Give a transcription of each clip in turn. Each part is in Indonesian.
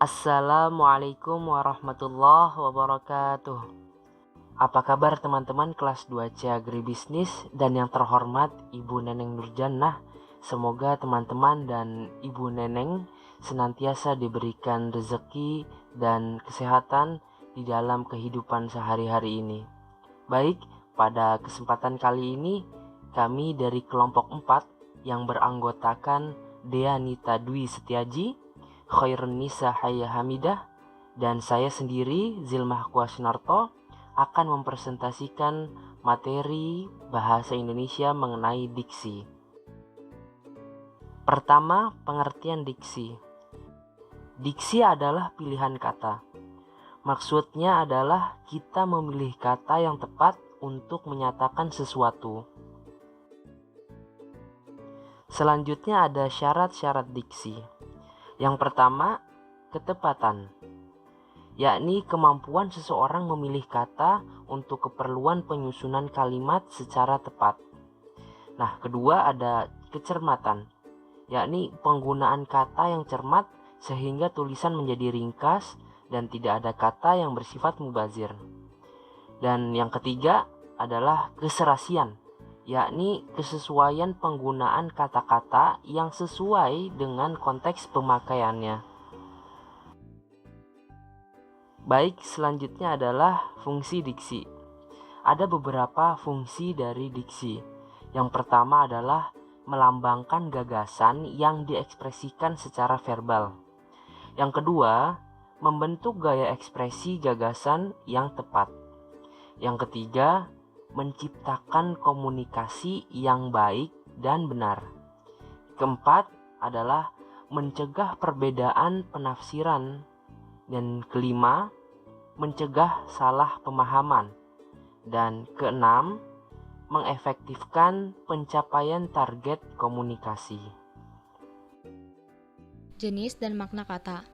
Assalamualaikum warahmatullahi wabarakatuh. Apa kabar teman-teman kelas 2C Agribisnis dan yang terhormat Ibu Neneng Nurjannah? Semoga teman-teman dan Ibu Neneng senantiasa diberikan rezeki dan kesehatan di dalam kehidupan sehari-hari ini. Baik, pada kesempatan kali ini kami dari kelompok 4 yang beranggotakan Deanita Dwi Setiaji, Khairunisa Hayya Hamidah, dan saya sendiri Zilmah Kuasnarto akan mempresentasikan materi bahasa Indonesia mengenai diksi. Pertama, pengertian diksi. Diksi adalah pilihan kata. Maksudnya adalah kita memilih kata yang tepat untuk menyatakan sesuatu. Selanjutnya ada syarat-syarat diksi. Yang pertama, ketepatan, yakni kemampuan seseorang memilih kata untuk keperluan penyusunan kalimat secara tepat. Nah, kedua ada kecermatan, yakni penggunaan kata yang cermat sehingga tulisan menjadi ringkas dan tidak ada kata yang bersifat mubazir. Dan yang ketiga adalah keserasian, yakni kesesuaian penggunaan kata-kata yang sesuai dengan konteks pemakaiannya. Baik, selanjutnya adalah fungsi diksi. Ada beberapa fungsi dari diksi. Yang pertama adalah melambangkan gagasan yang diekspresikan secara verbal. Yang kedua, membentuk gaya ekspresi gagasan yang tepat. Yang ketiga, menciptakan komunikasi yang baik dan benar. Keempat adalah mencegah perbedaan penafsiran. Dan kelima, mencegah salah pemahaman. Dan keenam, mengefektifkan pencapaian target komunikasi. Jenis dan makna kata.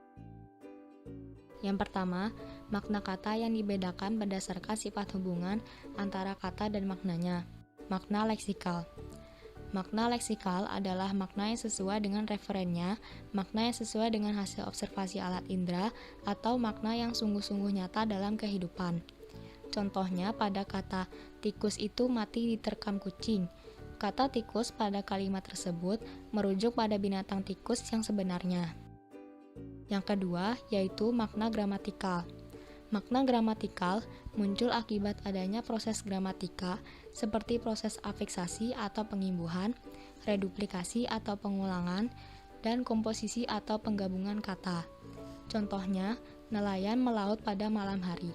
Yang pertama, makna kata yang dibedakan berdasarkan sifat hubungan antara kata dan maknanya. Makna leksikal. Makna leksikal adalah makna yang sesuai dengan referennya, makna yang sesuai dengan hasil observasi alat indera, atau makna yang sungguh-sungguh nyata dalam kehidupan. Contohnya pada kata tikus itu mati diterkam kucing. Kata tikus pada kalimat tersebut merujuk pada binatang tikus yang sebenarnya. Yang kedua, yaitu makna gramatikal. Makna gramatikal muncul akibat adanya proses gramatika seperti proses afiksasi atau pengimbuhan, reduplikasi atau pengulangan, dan komposisi atau penggabungan kata. Contohnya, nelayan melaut pada malam hari.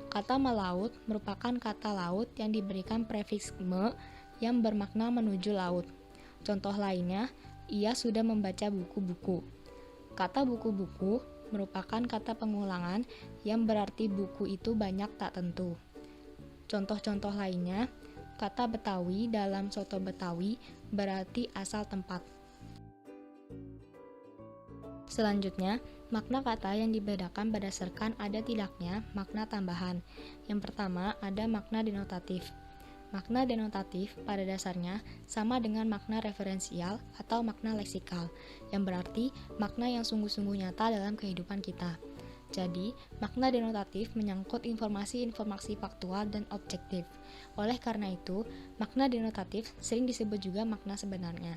Kata melaut merupakan kata laut yang diberikan prefiks me yang bermakna menuju laut. Contoh lainnya, ia sudah membaca buku-buku. Kata buku-buku merupakan kata pengulangan yang berarti buku itu banyak tak tentu. Contoh-contoh lainnya, kata Betawi dalam soto Betawi berarti asal tempat. Selanjutnya, makna kata yang dibedakan berdasarkan ada tidaknya makna tambahan. Yang pertama, ada makna denotatif. Makna denotatif pada dasarnya sama dengan makna referensial atau makna leksikal, yang berarti makna yang sungguh-sungguh nyata dalam kehidupan kita. Jadi, makna denotatif menyangkut informasi-informasi faktual dan objektif. Oleh karena itu, makna denotatif sering disebut juga makna sebenarnya.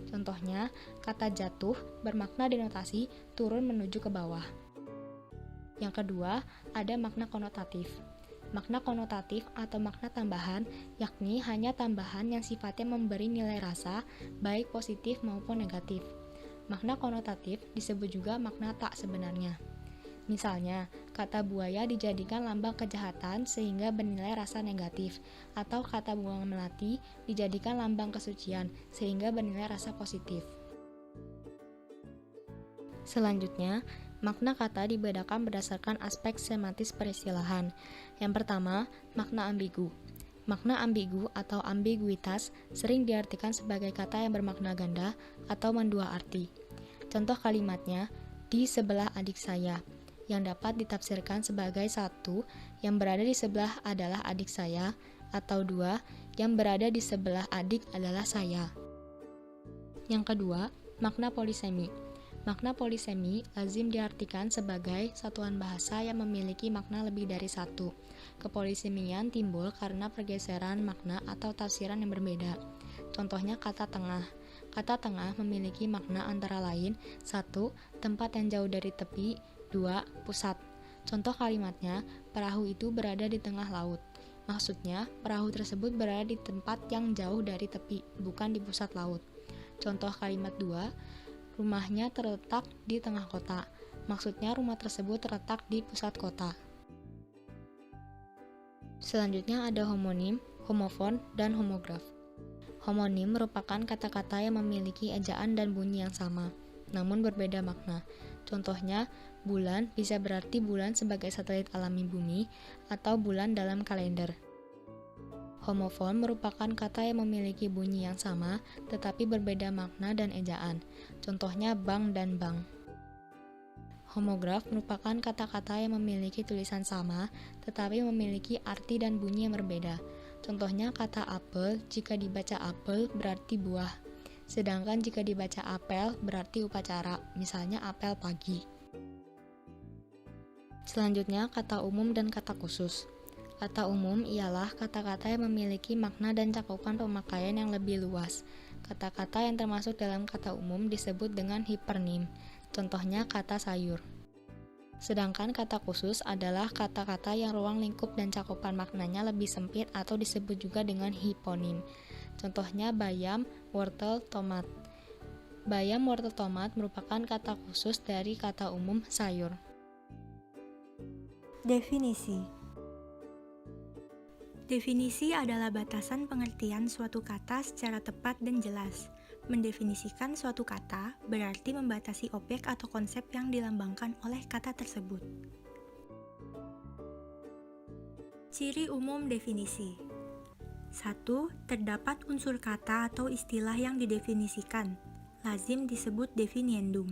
Contohnya, kata jatuh bermakna denotasi turun menuju ke bawah. Yang kedua, ada makna konotatif. Makna konotatif atau makna tambahan, yakni hanya tambahan yang sifatnya memberi nilai rasa, baik positif maupun negatif. Makna konotatif disebut juga makna tak sebenarnya. Misalnya, kata buaya dijadikan lambang kejahatan sehingga bernilai rasa negatif, atau kata bunga melati dijadikan lambang kesucian sehingga bernilai rasa positif. Selanjutnya, makna kata dibedakan berdasarkan aspek semantis peristilahan. Yang pertama, makna ambigu. Makna ambigu atau ambiguitas sering diartikan sebagai kata yang bermakna ganda atau mendua arti. Contoh kalimatnya, di sebelah adik saya, yang dapat ditafsirkan sebagai satu, yang berada di sebelah adalah adik saya, atau dua, yang berada di sebelah adik adalah saya. Yang kedua, makna polisemi. Makna polisemi lazim diartikan sebagai satuan bahasa yang memiliki makna lebih dari satu. Kepolisemian timbul karena pergeseran makna atau tafsiran yang berbeda. Contohnya kata tengah. Kata tengah memiliki makna antara lain 1. Tempat yang jauh dari tepi. 2. Pusat. Contoh kalimatnya, perahu itu berada di tengah laut. Maksudnya, perahu tersebut berada di tempat yang jauh dari tepi, bukan di pusat laut. Contoh kalimat 2. Rumahnya terletak di tengah kota. Maksudnya rumah tersebut terletak di pusat kota. Selanjutnya ada homonim, homofon, dan homograf. Homonim merupakan kata-kata yang memiliki ejaan dan bunyi yang sama, namun berbeda makna. Contohnya, bulan bisa berarti bulan sebagai satelit alami bumi atau bulan dalam kalender. Homofon merupakan kata yang memiliki bunyi yang sama, tetapi berbeda makna dan ejaan. Contohnya bank dan bank. Homograf merupakan kata-kata yang memiliki tulisan sama, tetapi memiliki arti dan bunyi yang berbeda. Contohnya kata apel, jika dibaca apel berarti buah. Sedangkan jika dibaca apel berarti upacara, misalnya apel pagi. Selanjutnya kata umum dan kata khusus. Kata umum ialah kata-kata yang memiliki makna dan cakupan pemakaian yang lebih luas. Kata-kata yang termasuk dalam kata umum disebut dengan hipernim. Contohnya kata sayur. Sedangkan kata khusus adalah kata-kata yang ruang lingkup dan cakupan maknanya lebih sempit atau disebut juga dengan hiponim. Contohnya bayam, wortel, tomat. Bayam, wortel, tomat merupakan kata khusus dari kata umum sayur. Definisi. Definisi adalah batasan pengertian suatu kata secara tepat dan jelas. Mendefinisikan suatu kata berarti membatasi objek atau konsep yang dilambangkan oleh kata tersebut. Ciri umum definisi. 1. Terdapat unsur kata atau istilah yang didefinisikan. Lazim disebut definiendum.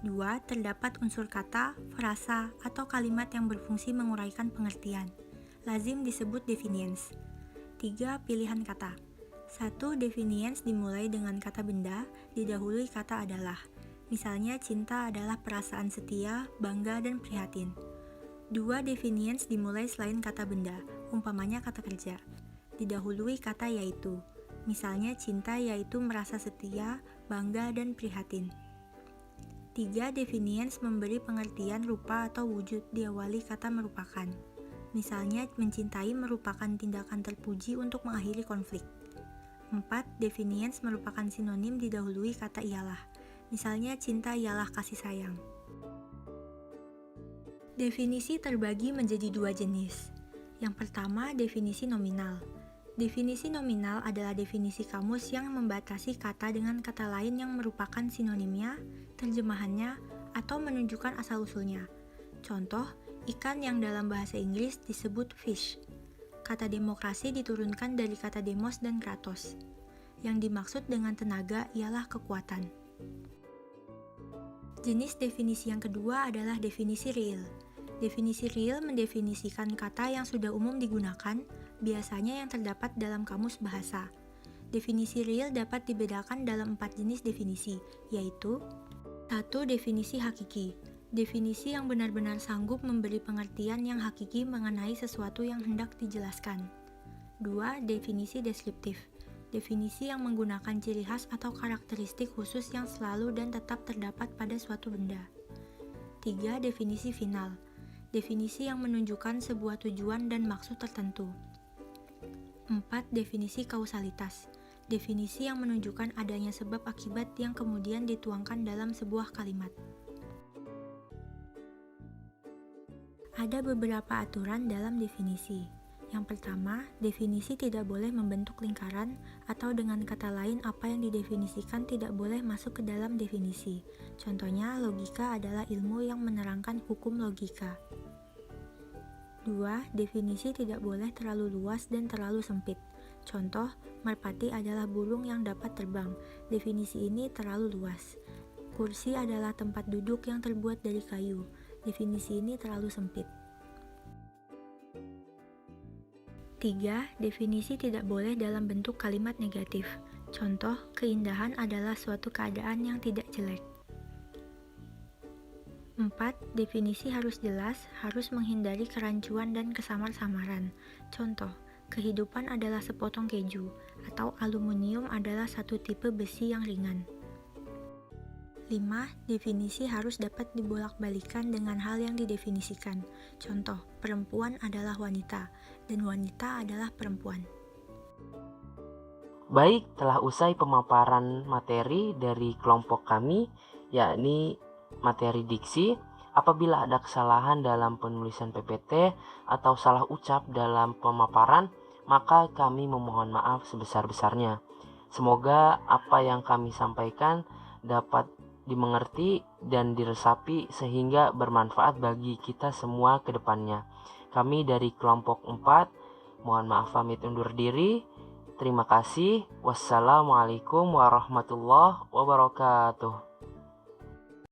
2. Terdapat unsur kata, frasa, atau kalimat yang berfungsi menguraikan pengertian. Lazim disebut definiens. 3. Pilihan kata. 1. Definiens dimulai dengan kata benda, didahului kata adalah. Misalnya cinta adalah perasaan setia, bangga, dan prihatin. 2. Definiens dimulai selain kata benda, umpamanya kata kerja. Didahului kata yaitu. Misalnya cinta yaitu merasa setia, bangga, dan prihatin. 3. Definiens memberi pengertian rupa atau wujud diawali kata merupakan. Misalnya, mencintai merupakan tindakan terpuji untuk mengakhiri konflik. 4. Definiens merupakan sinonim didahului kata ialah. Misalnya, cinta ialah kasih sayang. Definisi terbagi menjadi dua jenis. Yang pertama, definisi nominal. Definisi nominal adalah definisi kamus yang membatasi kata dengan kata lain yang merupakan sinonimnya, terjemahannya, atau menunjukkan asal-usulnya. Contoh, ikan yang dalam bahasa Inggris disebut fish. Kata demokrasi diturunkan dari kata demos dan kratos. Yang dimaksud dengan tenaga ialah kekuatan. Jenis definisi yang kedua adalah definisi real. Definisi real mendefinisikan kata yang sudah umum digunakan, biasanya yang terdapat dalam kamus bahasa. Definisi real dapat dibedakan dalam 4 jenis definisi, yaitu 1. Definisi hakiki. Definisi yang benar-benar sanggup memberi pengertian yang hakiki mengenai sesuatu yang hendak dijelaskan. 2. Definisi deskriptif. Definisi yang menggunakan ciri khas atau karakteristik khusus yang selalu dan tetap terdapat pada suatu benda. 3. Definisi final. Definisi yang menunjukkan sebuah tujuan dan maksud tertentu. 4. Definisi kausalitas. Definisi yang menunjukkan adanya sebab akibat yang kemudian dituangkan dalam sebuah kalimat. Ada beberapa aturan dalam definisi. Yang pertama, definisi tidak boleh membentuk lingkaran, atau dengan kata lain apa yang didefinisikan tidak boleh masuk ke dalam definisi. Contohnya, logika adalah ilmu yang menerangkan hukum logika. 2. Definisi tidak boleh terlalu luas dan terlalu sempit. Contoh, merpati adalah burung yang dapat terbang. Definisi ini terlalu luas. Kursi adalah tempat duduk yang terbuat dari kayu. Definisi ini terlalu sempit. 3. Definisi tidak boleh dalam bentuk kalimat negatif. Contoh, keindahan adalah suatu keadaan yang tidak jelek. 4. Definisi harus jelas, harus menghindari kerancuan dan kesamar-samaran. Contoh, kehidupan adalah sepotong keju, atau aluminium adalah satu tipe besi yang ringan. 5. Definisi harus dapat dibolak-balikan dengan hal yang didefinisikan. Contoh, perempuan adalah wanita, dan wanita adalah perempuan. Baik, telah usai pemaparan materi dari kelompok kami, yakni materi diksi. Apabila ada kesalahan dalam penulisan PPT atau salah ucap dalam pemaparan, maka kami memohon maaf sebesar-besarnya. Semoga apa yang kami sampaikan dapat dimengerti dan diresapi sehingga bermanfaat bagi kita semua ke depannya. Kami dari kelompok 4, mohon maaf pamit undur diri. Terima kasih. Wassalamualaikum warahmatullahi wabarakatuh.